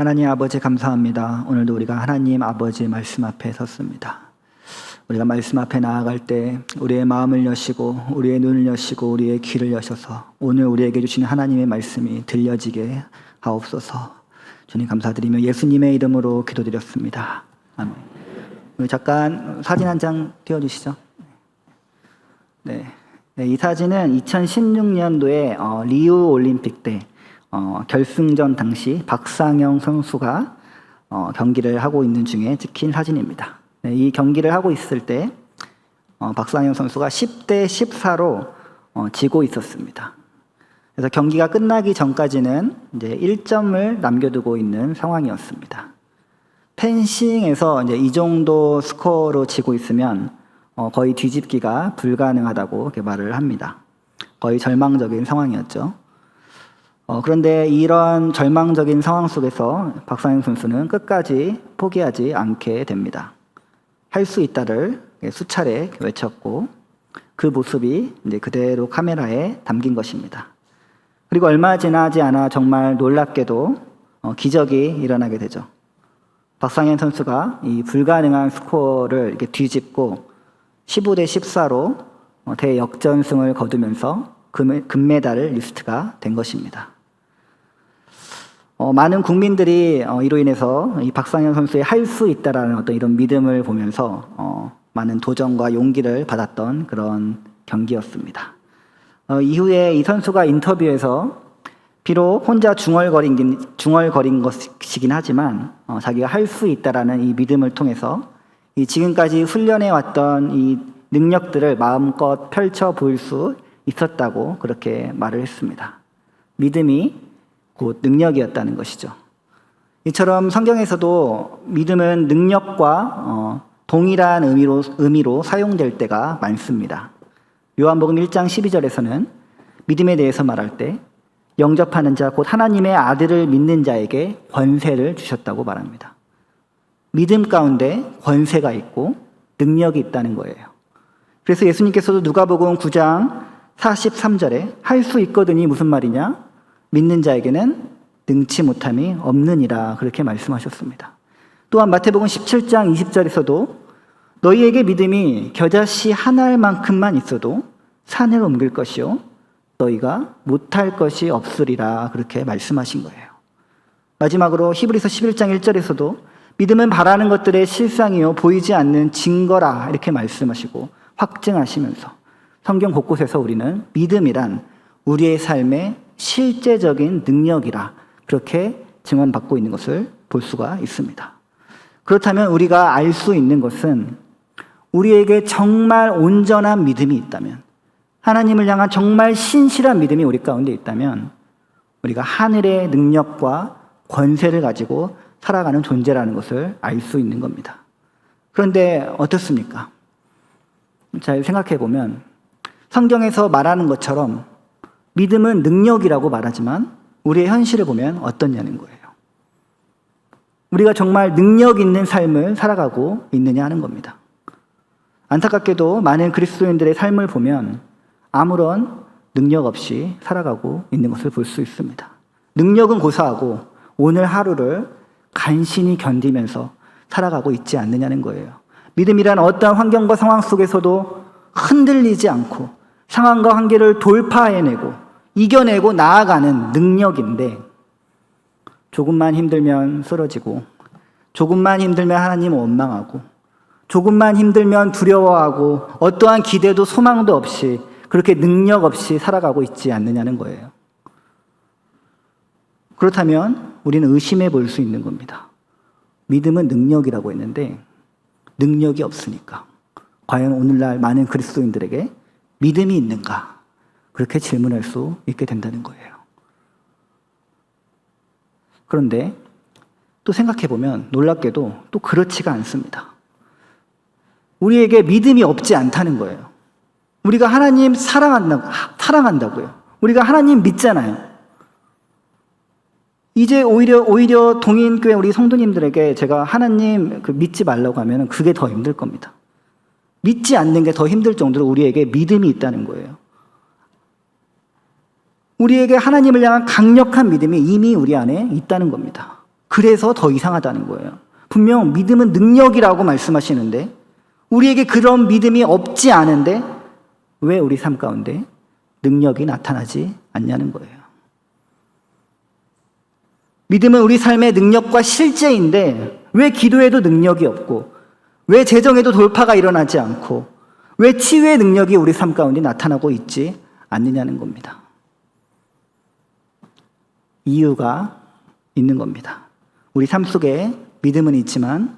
하나님 아버지 감사합니다. 오늘도 우리가 하나님 아버지 말씀 앞에 섰습니다. 우리가 말씀 앞에 나아갈 때 우리의 마음을 여시고 우리의 눈을 여시고 우리의 귀를 여셔서 오늘 우리에게 주시는 하나님의 말씀이 들려지게 하옵소서. 주님 감사드리며 예수님의 이름으로 기도드렸습니다. 아멘. 우리 잠깐 사진 한 장 띄워주시죠. 네, 이 사진은 2016년도에 리우 올림픽 때 결승전 당시 박상영 선수가 경기를 하고 있는 중에 찍힌 사진입니다. 네, 이 경기를 하고 있을 때 박상영 선수가 10대 14로 지고 있었습니다. 그래서 경기가 끝나기 전까지는 이제 1점을 남겨두고 있는 상황이었습니다. 펜싱에서 이제 이 정도 스코어로 지고 있으면 거의 뒤집기가 불가능하다고 이렇게 말을 합니다. 거의 절망적인 상황이었죠. 그런데 이런 절망적인 상황 속에서 박상영 선수는 끝까지 포기하지 않게 됩니다. 할 수 있다를 수차례 외쳤고 그 모습이 이제 그대로 카메라에 담긴 것입니다. 그리고 얼마 지나지 않아 정말 놀랍게도 기적이 일어나게 되죠. 박상현 선수가 이 불가능한 스코어를 이렇게 뒤집고 15대 14로 대역전승을 거두면서 금메달 리스트가 된 것입니다. 많은 국민들이 이로 인해서 이 박상현 선수의 할 수 있다라는 어떤 이런 믿음을 보면서 많은 도전과 용기를 받았던 그런 경기였습니다. 이후에 이 선수가 인터뷰에서 비록 혼자 중얼거린 것이긴 하지만 자기가 할 수 있다라는 이 믿음을 통해서 이 지금까지 훈련해 왔던 이 능력들을 마음껏 펼쳐 보일 수 있었다고 그렇게 말을 했습니다. 믿음이 곧 능력이었다는 것이죠. 이처럼 성경에서도 믿음은 능력과 동일한 의미로 사용될 때가 많습니다. 요한복음 1장 12절에서는 믿음에 대해서 말할 때 영접하는 자 곧 하나님의 아들을 믿는 자에게 권세를 주셨다고 말합니다. 믿음 가운데 권세가 있고 능력이 있다는 거예요. 그래서 예수님께서도 누가복음 9장 43절에 할 수 있거든이 무슨 말이냐? 믿는 자에게는 능치 못함이 없느니라 그렇게 말씀하셨습니다. 또한 마태복음 17장 20절에서도 너희에게 믿음이 겨자씨 한 알만큼만 있어도 산을 옮길 것이요 너희가 못할 것이 없으리라 그렇게 말씀하신 거예요. 마지막으로 히브리서 11장 1절에서도 믿음은 바라는 것들의 실상이요 보이지 않는 증거라 이렇게 말씀하시고 확증하시면서 성경 곳곳에서 우리는 믿음이란 우리의 삶의 실제적인 능력이라 그렇게 증언받고 있는 것을 볼 수가 있습니다. 그렇다면 우리가 알 수 있는 것은 우리에게 정말 온전한 믿음이 있다면 하나님을 향한 정말 신실한 믿음이 우리 가운데 있다면 우리가 하늘의 능력과 권세를 가지고 살아가는 존재라는 것을 알 수 있는 겁니다. 그런데 어떻습니까? 잘 생각해 보면 성경에서 말하는 것처럼 믿음은 능력이라고 말하지만 우리의 현실을 보면 어떠냐는 거예요. 우리가 정말 능력 있는 삶을 살아가고 있느냐 하는 겁니다. 안타깝게도 많은 그리스도인들의 삶을 보면 아무런 능력 없이 살아가고 있는 것을 볼 수 있습니다. 능력은 고사하고 오늘 하루를 간신히 견디면서 살아가고 있지 않느냐는 거예요. 믿음이란 어떠한 환경과 상황 속에서도 흔들리지 않고 상황과 한계를 돌파해내고 이겨내고 나아가는 능력인데 조금만 힘들면 쓰러지고 조금만 힘들면 하나님 원망하고 조금만 힘들면 두려워하고 어떠한 기대도 소망도 없이 그렇게 능력 없이 살아가고 있지 않느냐는 거예요. 그렇다면 우리는 의심해 볼 수 있는 겁니다. 믿음은 능력이라고 했는데 능력이 없으니까 과연 오늘날 많은 그리스도인들에게 믿음이 있는가? 그렇게 질문할 수 있게 된다는 거예요. 그런데 또 생각해보면 놀랍게도 또 그렇지가 않습니다. 우리에게 믿음이 없지 않다는 거예요. 우리가 하나님 사랑한다고요. 우리가 하나님 믿잖아요. 이제 오히려 동인교회 우리 성도님들에게 제가 하나님 믿지 말라고 하면 그게 더 힘들 겁니다. 믿지 않는 게 더 힘들 정도로 우리에게 믿음이 있다는 거예요. 우리에게 하나님을 향한 강력한 믿음이 이미 우리 안에 있다는 겁니다. 그래서 더 이상하다는 거예요. 분명 믿음은 능력이라고 말씀하시는데 우리에게 그런 믿음이 없지 않은데 왜 우리 삶 가운데 능력이 나타나지 않냐는 거예요. 믿음은 우리 삶의 능력과 실제인데 왜 기도에도 능력이 없고 왜 재정에도 돌파가 일어나지 않고 왜 치유의 능력이 우리 삶 가운데 나타나고 있지 않느냐는 겁니다. 이유가 있는 겁니다. 우리 삶 속에 믿음은 있지만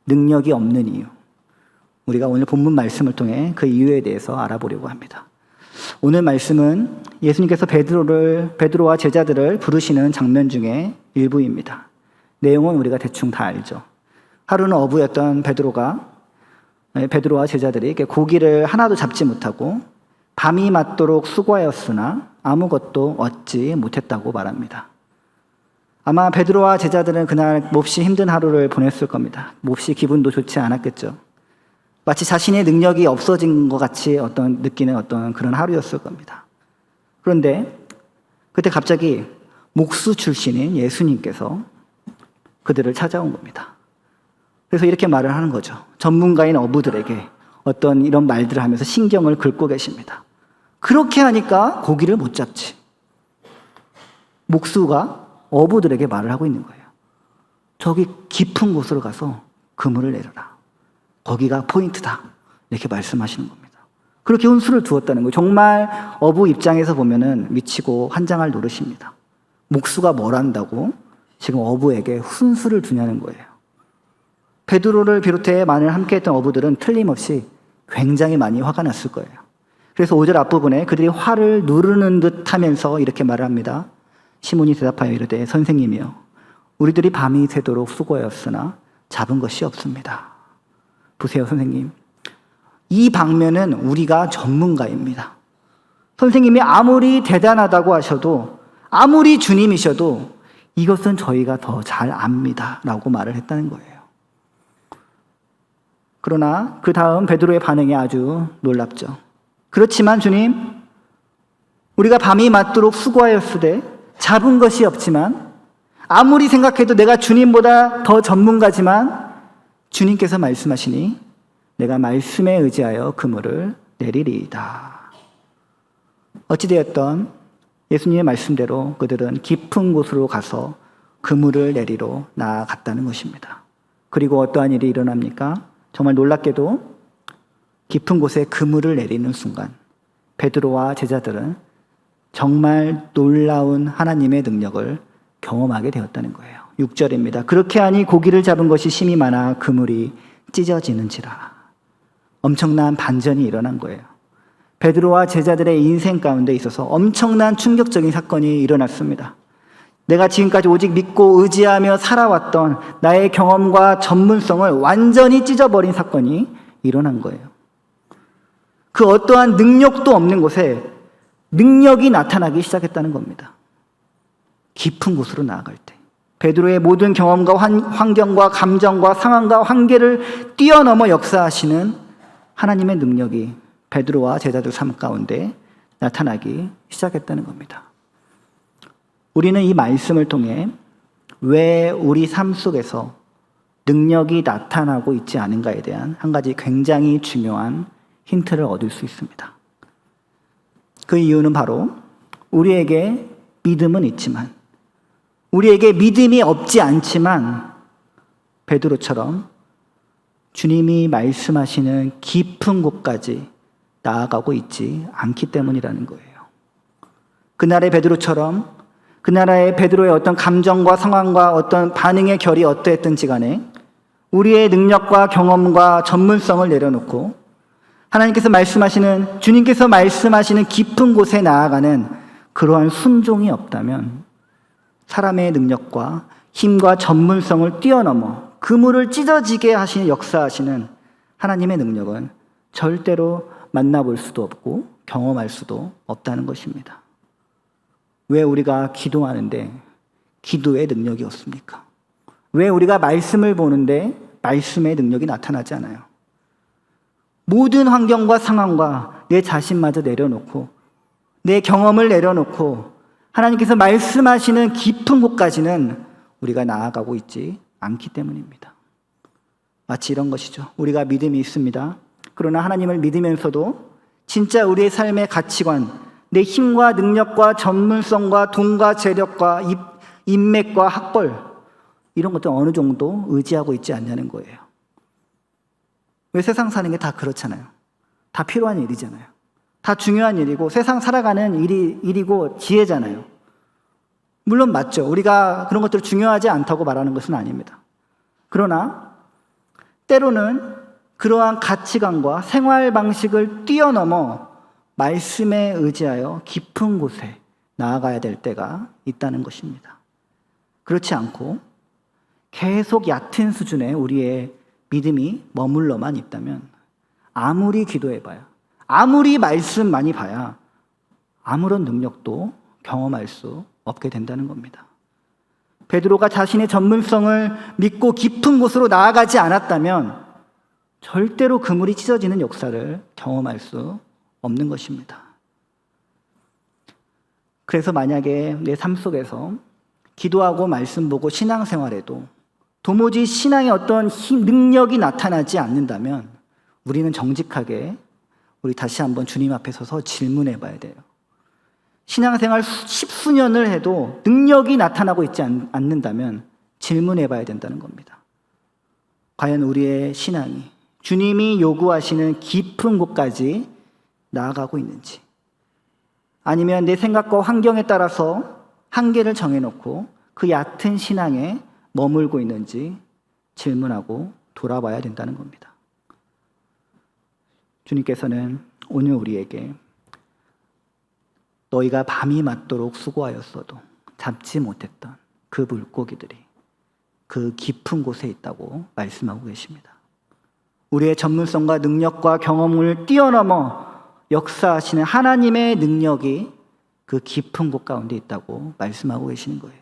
능력이 없는 이유. 우리가 오늘 본문 말씀을 통해 그 이유에 대해서 알아보려고 합니다. 오늘 말씀은 예수님께서 베드로와 제자들을 부르시는 장면 중에 일부입니다. 내용은 우리가 대충 다 알죠. 하루는 어부였던 베드로와 제자들이 고기를 하나도 잡지 못하고 밤이 맞도록 수고하였으나 아무것도 얻지 못했다고 말합니다. 아마 베드로와 제자들은 그날 몹시 힘든 하루를 보냈을 겁니다. 몹시 기분도 좋지 않았겠죠. 마치 자신의 능력이 없어진 것 같이 느끼는 그런 하루였을 겁니다. 그런데 그때 갑자기 목수 출신인 예수님께서 그들을 찾아온 겁니다. 그래서 이렇게 말을 하는 거죠. 전문가인 어부들에게 이런 말들을 하면서 신경을 긁고 계십니다. 그렇게 하니까 고기를 못 잡지. 목수가 어부들에게 말을 하고 있는 거예요. 저기 깊은 곳으로 가서 그물을 내려라. 거기가 포인트다. 이렇게 말씀하시는 겁니다. 그렇게 혼수를 두었다는 거예요. 정말 어부 입장에서 보면은 미치고 환장할 노릇입니다. 목수가 뭘 한다고 지금 어부에게 훈수를 두냐는 거예요. 베드로를 비롯해 많은 함께했던 어부들은 틀림없이 굉장히 많이 화가 났을 거예요. 그래서 5절 앞부분에 그들이 화를 누르는 듯 하면서 이렇게 말을 합니다. 시몬이 대답하여 이르되 선생님이여 우리들이 밤이 새도록 수고하였으나 잡은 것이 없습니다. 보세요 선생님. 이 방면은 우리가 전문가입니다. 선생님이 아무리 대단하다고 하셔도 아무리 주님이셔도 이것은 저희가 더 잘 압니다 라고 말을 했다는 거예요. 그러나 그 다음 베드로의 반응이 아주 놀랍죠. 그렇지만 주님 우리가 밤이 맞도록 수고하였으되 잡은 것이 없지만 아무리 생각해도 내가 주님보다 더 전문가지만 주님께서 말씀하시니 내가 말씀에 의지하여 그물을 내리리이다. 어찌되었던 예수님의 말씀대로 그들은 깊은 곳으로 가서 그물을 내리러 나아갔다는 것입니다. 그리고 어떠한 일이 일어납니까? 정말 놀랍게도 깊은 곳에 그물을 내리는 순간 베드로와 제자들은 정말 놀라운 하나님의 능력을 경험하게 되었다는 거예요. 6절입니다. 그렇게 하니 고기를 잡은 것이 심이 많아 그물이 찢어지는지라. 엄청난 반전이 일어난 거예요. 베드로와 제자들의 인생 가운데 있어서 엄청난 충격적인 사건이 일어났습니다. 내가 지금까지 오직 믿고 의지하며 살아왔던 나의 경험과 전문성을 완전히 찢어버린 사건이 일어난 거예요. 그 어떠한 능력도 없는 곳에 능력이 나타나기 시작했다는 겁니다. 깊은 곳으로 나아갈 때 베드로의 모든 경험과 환경과 감정과 상황과 한계를 뛰어넘어 역사하시는 하나님의 능력이 베드로와 제자들 삶 가운데 나타나기 시작했다는 겁니다. 우리는 이 말씀을 통해 왜 우리 삶 속에서 능력이 나타나고 있지 않은가에 대한 한 가지 굉장히 중요한 힌트를 얻을 수 있습니다. 그 이유는 바로 우리에게 믿음은 있지만 우리에게 믿음이 없지 않지만 베드로처럼 주님이 말씀하시는 깊은 곳까지 나아가고 있지 않기 때문이라는 거예요. 그날의 베드로처럼 그날의 베드로의 어떤 감정과 상황과 어떤 반응의 결이 어떠했든지 간에 우리의 능력과 경험과 전문성을 내려놓고 주님께서 말씀하시는 깊은 곳에 나아가는 그러한 순종이 없다면 사람의 능력과 힘과 전문성을 뛰어넘어 그물을 찢어지게 역사하시는 하나님의 능력은 절대로 만나볼 수도 없고 경험할 수도 없다는 것입니다. 왜 우리가 기도하는데 기도의 능력이 없습니까? 왜 우리가 말씀을 보는데 말씀의 능력이 나타나지 않아요? 모든 환경과 상황과 내 자신마저 내려놓고 내 경험을 내려놓고 하나님께서 말씀하시는 깊은 곳까지는 우리가 나아가고 있지 않기 때문입니다. 마치 이런 것이죠. 우리가 믿음이 있습니다. 그러나 하나님을 믿으면서도 진짜 우리의 삶의 가치관, 내 힘과 능력과 전문성과 돈과 재력과 인맥과 학벌, 이런 것들 어느 정도 의지하고 있지 않냐는 거예요. 왜 세상 사는 게 다 그렇잖아요. 다 필요한 일이잖아요. 다 중요한 일이고 세상 살아가는 일이고 지혜잖아요. 물론 맞죠. 우리가 그런 것들을 중요하지 않다고 말하는 것은 아닙니다. 그러나 때로는 그러한 가치관과 생활 방식을 뛰어넘어 말씀에 의지하여 깊은 곳에 나아가야 될 때가 있다는 것입니다. 그렇지 않고 계속 얕은 수준의 우리의 믿음이 머물러만 있다면 아무리 기도해봐야, 아무리 말씀 많이 봐야 아무런 능력도 경험할 수 없게 된다는 겁니다. 베드로가 자신의 전문성을 믿고 깊은 곳으로 나아가지 않았다면 절대로 그물이 찢어지는 역사를 경험할 수 없는 것입니다. 그래서 만약에 내 삶 속에서 기도하고 말씀 보고 신앙생활에도 도무지 신앙의 어떤 능력이 나타나지 않는다면 우리는 정직하게 우리 다시 한번 주님 앞에 서서 질문해 봐야 돼요. 신앙생활 십수년을 해도 능력이 나타나고 있지 않는다면 질문해 봐야 된다는 겁니다. 과연 우리의 신앙이 주님이 요구하시는 깊은 곳까지 나아가고 있는지, 아니면 내 생각과 환경에 따라서 한계를 정해놓고 그 얕은 신앙에 머물고 있는지 질문하고 돌아봐야 된다는 겁니다. 주님께서는 오늘 우리에게 너희가 밤이 맞도록 수고하였어도 잡지 못했던 그 물고기들이 그 깊은 곳에 있다고 말씀하고 계십니다. 우리의 전문성과 능력과 경험을 뛰어넘어 역사하시는 하나님의 능력이 그 깊은 곳 가운데 있다고 말씀하고 계시는 거예요.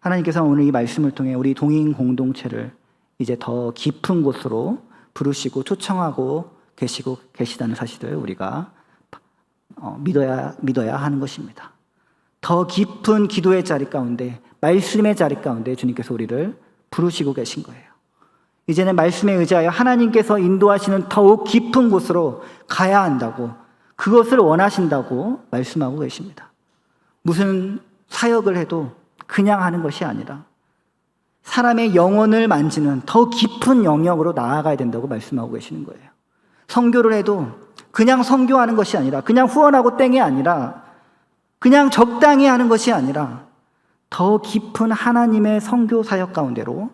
하나님께서 오늘 이 말씀을 통해 우리 동인 공동체를 이제 더 깊은 곳으로 부르시고 초청하고 계시다는 사실을 우리가 믿어야 하는 것입니다. 더 깊은 기도의 자리 가운데, 말씀의 자리 가운데 주님께서 우리를 부르시고 계신 거예요. 이제는 말씀에 의지하여 하나님께서 인도하시는 더욱 깊은 곳으로 가야 한다고, 그것을 원하신다고 말씀하고 계십니다. 무슨 사역을 해도 그냥 하는 것이 아니라 사람의 영혼을 만지는 더 깊은 영역으로 나아가야 된다고 말씀하고 계시는 거예요. 선교를 해도 그냥 선교하는 것이 아니라, 그냥 후원하고 땡이 아니라, 그냥 적당히 하는 것이 아니라 더 깊은 하나님의 선교 사역 가운데로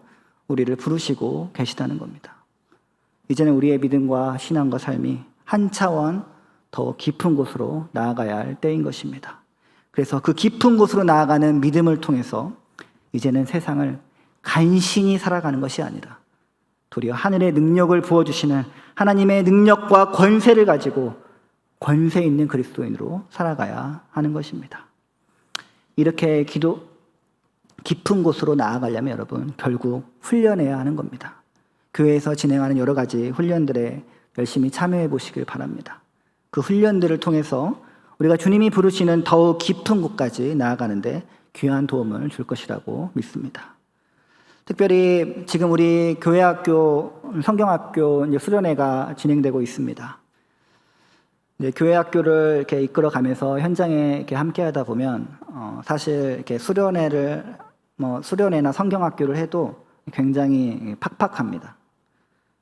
우리를 부르시고 계시다는 겁니다. 이제는 우리의 믿음과 신앙과 삶이 한 차원 더 깊은 곳으로 나아가야 할 때인 것입니다. 그래서 그 깊은 곳으로 나아가는 믿음을 통해서 이제는 세상을 간신히 살아가는 것이 아니라 도리어 하늘의 능력을 부어주시는 하나님의 능력과 권세를 가지고 권세 있는 그리스도인으로 살아가야 하는 것입니다. 이렇게 깊은 곳으로 나아가려면 여러분 결국 훈련해야 하는 겁니다. 교회에서 진행하는 여러 가지 훈련들에 열심히 참여해 보시길 바랍니다. 그 훈련들을 통해서 우리가 주님이 부르시는 더욱 깊은 곳까지 나아가는데 귀한 도움을 줄 것이라고 믿습니다. 특별히 지금 우리 교회학교, 성경학교 수련회가 진행되고 있습니다. 이제 교회학교를 이렇게 이끌어가면서 현장에 이렇게 함께하다 보면 사실 이렇게 수련회나 성경학교를 해도 굉장히 팍팍합니다.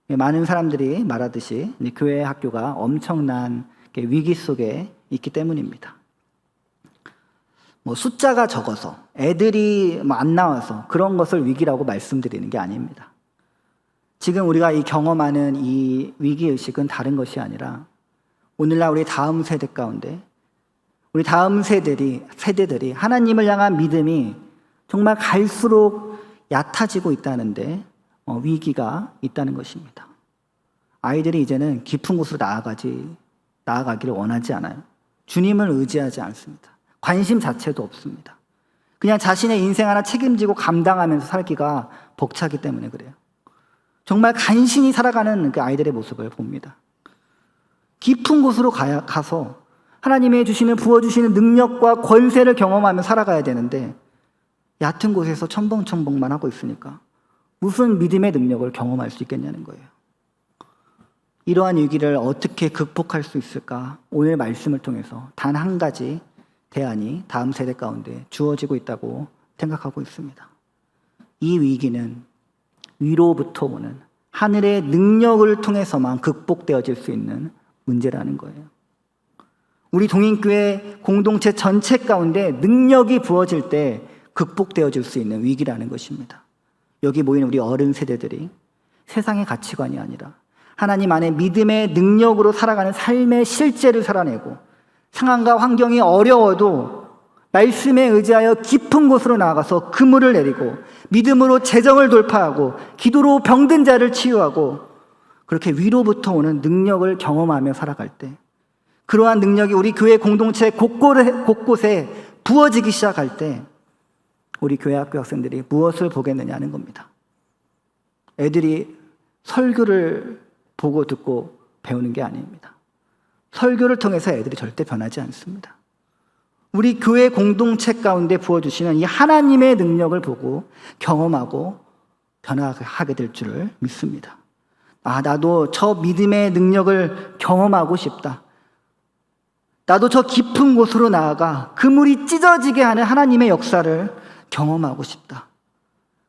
많은 사람들이 말하듯이 교회 학교가 엄청난 위기 속에 있기 때문입니다. 숫자가 적어서 애들이 안 나와서 그런 것을 위기라고 말씀드리는 게 아닙니다. 지금 우리가 경험하는 이 위기의식은 다른 것이 아니라 오늘날 우리 다음 세대 가운데 우리 다음 세대들이 하나님을 향한 믿음이 정말 갈수록 얕아지고 있다는데 위기가 있다는 것입니다. 아이들이 이제는 깊은 곳으로 나아가기를 원하지 않아요. 주님을 의지하지 않습니다. 관심 자체도 없습니다. 그냥 자신의 인생 하나 책임지고 감당하면서 살기가 벅차기 때문에 그래요. 정말 간신히 살아가는 그 아이들의 모습을 봅니다. 깊은 곳으로 가서 하나님의 부어주시는 능력과 권세를 경험하며 살아가야 되는데 얕은 곳에서 첨벙첨벙만 하고 있으니까 무슨 믿음의 능력을 경험할 수 있겠냐는 거예요. 이러한 위기를 어떻게 극복할 수 있을까? 오늘 말씀을 통해서 단 한 가지 대안이 다음 세대 가운데 주어지고 있다고 생각하고 있습니다. 이 위기는 위로부터 오는 하늘의 능력을 통해서만 극복되어질 수 있는 문제라는 거예요. 우리 동인교회 공동체 전체 가운데 능력이 부어질 때 극복되어질 수 있는 위기라는 것입니다. 여기 모인 우리 어른 세대들이 세상의 가치관이 아니라 하나님 안에 믿음의 능력으로 살아가는 삶의 실제를 살아내고 상황과 환경이 어려워도 말씀에 의지하여 깊은 곳으로 나아가서 그물을 내리고 믿음으로 재정을 돌파하고 기도로 병든 자를 치유하고 그렇게 위로부터 오는 능력을 경험하며 살아갈 때 그러한 능력이 우리 교회 공동체 곳곳에 부어지기 시작할 때 우리 교회 학교 학생들이 무엇을 보겠느냐는 겁니다. 애들이 설교를 보고 듣고 배우는 게 아닙니다. 설교를 통해서 애들이 절대 변하지 않습니다. 우리 교회 공동체 가운데 부어주시는 이 하나님의 능력을 보고 경험하고 변화하게 될 줄을 믿습니다. 나도 저 믿음의 능력을 경험하고 싶다. 나도 저 깊은 곳으로 나아가 그물이 찢어지게 하는 하나님의 역사를 경험하고 싶다.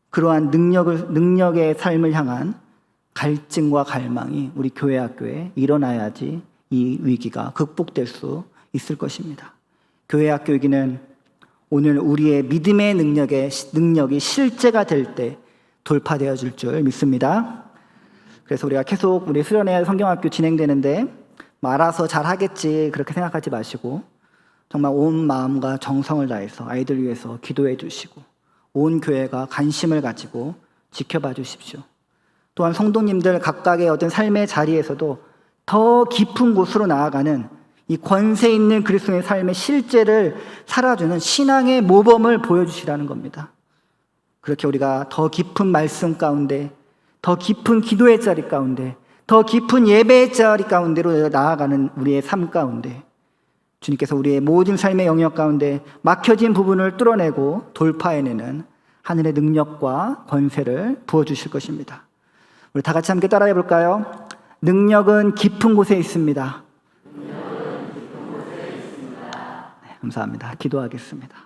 그러한 능력의 삶을 향한 갈증과 갈망이 우리 교회 학교에 일어나야지 이 위기가 극복될 수 있을 것입니다. 교회 학교 위기는 오늘 우리의 믿음의 능력이 실제가 될 때 돌파되어질 줄 믿습니다. 그래서 우리가 계속 우리 수련회 성경학교 진행되는데 알아서 잘하겠지 그렇게 생각하지 마시고 정말 온 마음과 정성을 다해서 아이들 위해서 기도해 주시고 온 교회가 관심을 가지고 지켜봐 주십시오. 또한 성도님들 각각의 어떤 삶의 자리에서도 더 깊은 곳으로 나아가는 이 권세 있는 그리스도의 삶의 실제를 살아주는 신앙의 모범을 보여주시라는 겁니다. 그렇게 우리가 더 깊은 말씀 가운데, 더 깊은 기도의 자리 가운데, 더 깊은 예배의 자리 가운데로 나아가는 우리의 삶 가운데 주님께서 우리의 모든 삶의 영역 가운데 막혀진 부분을 뚫어내고 돌파해내는 하늘의 능력과 권세를 부어주실 것입니다. 우리 다 같이 함께 따라해 볼까요? 능력은 깊은 곳에 있습니다. 네, 감사합니다. 기도하겠습니다.